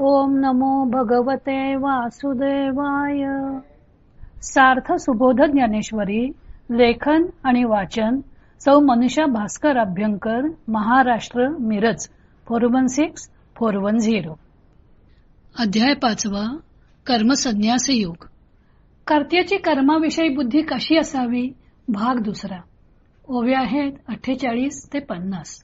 ओम नमो भगवते वासुदेवाय. सार्थ सुबोध ज्ञानेश्वरी. लेखन आणि वाचन सौ मनीषा भास्कर अभ्यंकर, महाराष्ट्र, मिरज 416410. अध्याय 5. कर्मसन्यास योग. कर्त्याची कर्माविषयी बुद्धी कशी असावी, भाग 2. ओव्या आहेत 48 ते 50.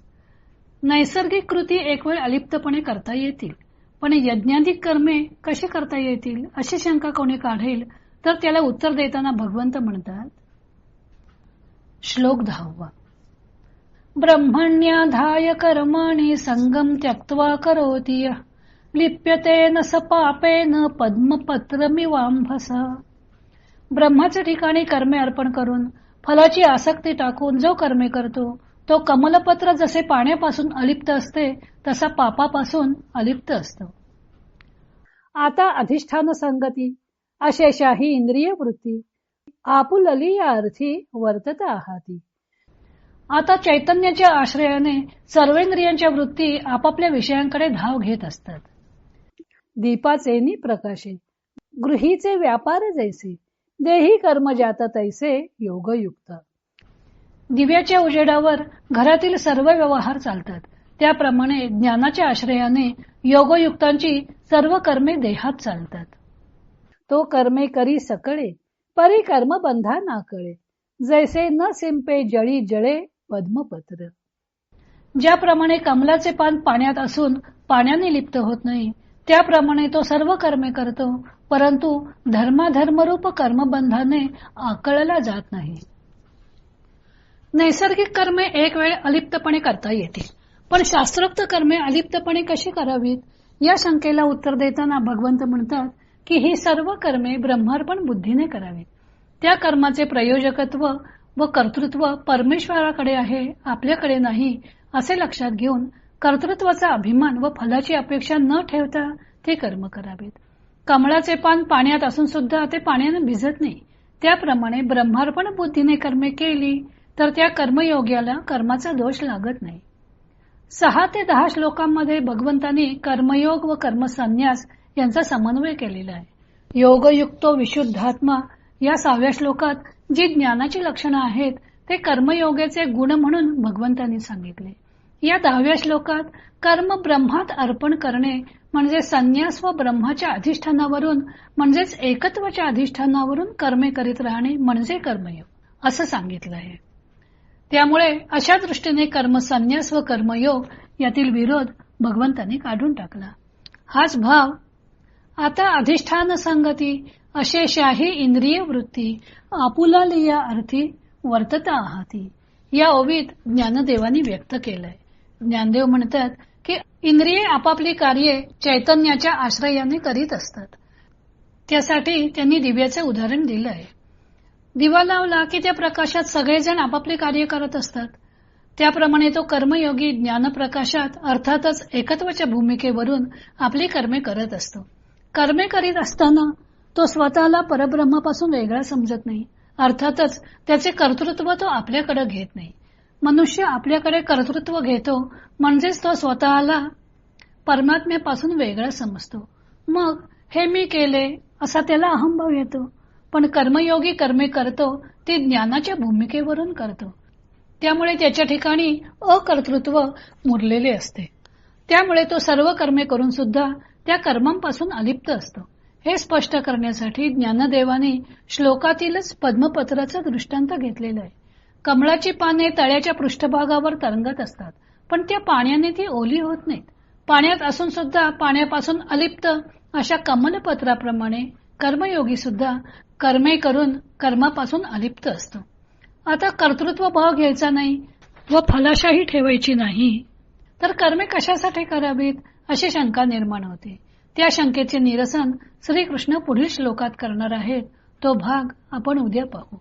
नैसर्गिक कृती एक वेळ अलिप्तपणे करता येतील, पण यज्ञाधिक कर्मे कशी करता येतील अशी शंका कोणी काढेल तर त्याला उत्तर देताना भगवंत म्हणतात. श्लोक 10. ब्रह्मण्याधाय कर्माणि संगम त्यक्त्वा करोति यः लिप्यते न स पापेन पद्मपत्रमिवांभसा. ब्रह्माच्या ठिकाणी कर्मे अर्पण करून फलाची आसक्ती टाकून जो कर्मे करतो तो कमलपत्र जसे पाण्यापासून अलिप्त असते तसा पापापासून अलिप्त असतो. आता अधिष्ठान संगती अशेषाही इंद्रिय वृत्ती आपुलली या अर्थी वर्तत आहाती. आता चैतन्याच्या आश्रयाने सर्वेंद्रियांच्या वृत्ती आपापल्या विषयांकडे धाव घेत असतात. दीपाचे नि प्रकाशे गृहीचे व्यापार जैसे देही कर्म जात तैसे योगयुक्त. दिव्याच्या उजेडावर घरातील सर्व व्यवहार चालतात, त्याप्रमाणे ज्ञानाच्या आश्रयाने योगयुक्तांची सर्व कर्मे देहात चालतात. तो कर्मे करी सकळे परी कर्म बंधा ना कळे जैसे न सिंपे जळी जळे पद्मपत्र. ज्याप्रमाणे कमलाचे पान पाण्यात असून पाण्याने लिप्त होत नाही, त्याप्रमाणे तो सर्व कर्मे करतो, परंतु धर्माधर्मरूप कर्मबंधाने आकळला जात नाही. नैसर्गिक कर्मे एक वेळ अलिप्तपणे करता येतील, पण शास्त्रोक्त कर्मे अलिप्तपणे कशी करावीत या शंकेला उत्तर देताना भगवंत म्हणतात की ही सर्व कर्मे ब्रह्मार्पण बुद्धीने करावीत. त्या कर्माचे प्रयोजकत्व व कर्तृत्व परमेश्वराकडे आहे, आपल्याकडे नाही असे लक्षात घेऊन कर्तृत्वाचा अभिमान व फलाची अपेक्षा न ठेवता ते कर्म करावेत. कमळाचे पान पाण्यात असून सुद्धा ते पाण्याने भिजत नाही, त्याप्रमाणे ब्रह्मार्पण बुद्धीने कर्मे केली तर त्या कर्मयोग्याला कर्माचा दोष लागत नाही. 6 ते 10 श्लोकांमध्ये भगवंतांनी कर्मयोग व कर्मसन्यास यांचा समन्वय केलेला आहे. योगयुक्तो विशुद्धात्मा या 6व्या श्लोकात जी ज्ञानाची लक्षणं आहेत ते कर्मयोगाचे गुण म्हणून भगवंतांनी सांगितले. या 10व्या श्लोकात कर्म ब्रह्मात अर्पण करणे म्हणजे संन्यास व ब्रह्माच्या अधिष्ठानावरून म्हणजेच एकत्वाच्या अधिष्ठानावरून कर्मे करीत राहणे म्हणजे कर्मयोग असं सांगितलं आहे. त्यामुळे अशा दृष्टीने कर्मसन्यास व कर्मयोग यातील विरोध भगवंतांनी काढून टाकला. हाच भाव आता अधिष्ठान संगती अशेषाही इंद्रिय वृत्ती आपुलालिया अर्थी वर्तता आहाती या ओवीत ज्ञानदेवांनी व्यक्त केलंय. ज्ञानदेव म्हणतात की इंद्रिये आपापली कार्ये चैतन्याच्या आश्रयाने करीत असतात. त्यासाठी त्यांनी दिव्याचे उदाहरण दिलं आहे. दिवा लावला की त्या प्रकाशात सगळेजण आपापले कार्य करत असतात, त्याप्रमाणे तो कर्मयोगी ज्ञानप्रकाशात अर्थातच एकत्वाच्या भूमिकेवरून आपली कर्मे करत असतो. कर्मे करीत असताना तो स्वतःला परब्रह्मापासून वेगळा समजत नाही, अर्थातच त्याचे कर्तृत्व तो आपल्याकडे घेत नाही. मनुष्य आपल्याकडे कर्तृत्व घेतो म्हणजेच तो स्वतःला परमात्म्यापासून वेगळा समजतो. मग हे मी केले असा त्याला अहंभाव येतो. पण कर्मयोगी कर्मे करतो ते ज्ञानाच्या भूमिकेवरून करतो, त्यामुळे त्याच्या ठिकाणी अकर्तृत्व मुरलेले असते. त्यामुळे तो सर्व कर्मे करून सुद्धा त्या कर्मांपासून अलिप्त असतो. हे स्पष्ट करण्यासाठी ज्ञानदेवाने श्लोकातीलच पद्मपत्राचा दृष्टांत घेतलेला आहे. कमळाची पाने तळ्याच्या पृष्ठभागावर तरंगत असतात, पण त्या पाण्याने ती ओली होत नाहीत. पाण्यात असून सुद्धा पाण्यापासून अलिप्त अशा कमलपत्राप्रमाणे कर्मयोगी सुद्धा कर्मे करून कर्मापासून अलिप्त असतो. आता कर्तृत्व भाव घ्यायचा नाही व फलाशाही ठेवायची नाही तर कर्मे कशासाठी करावीत अशी शंका निर्माण होते. त्या शंकेचे निरसन श्रीकृष्ण पुढील श्लोकात करणार आहेत. तो भाग आपण उद्या पाहू.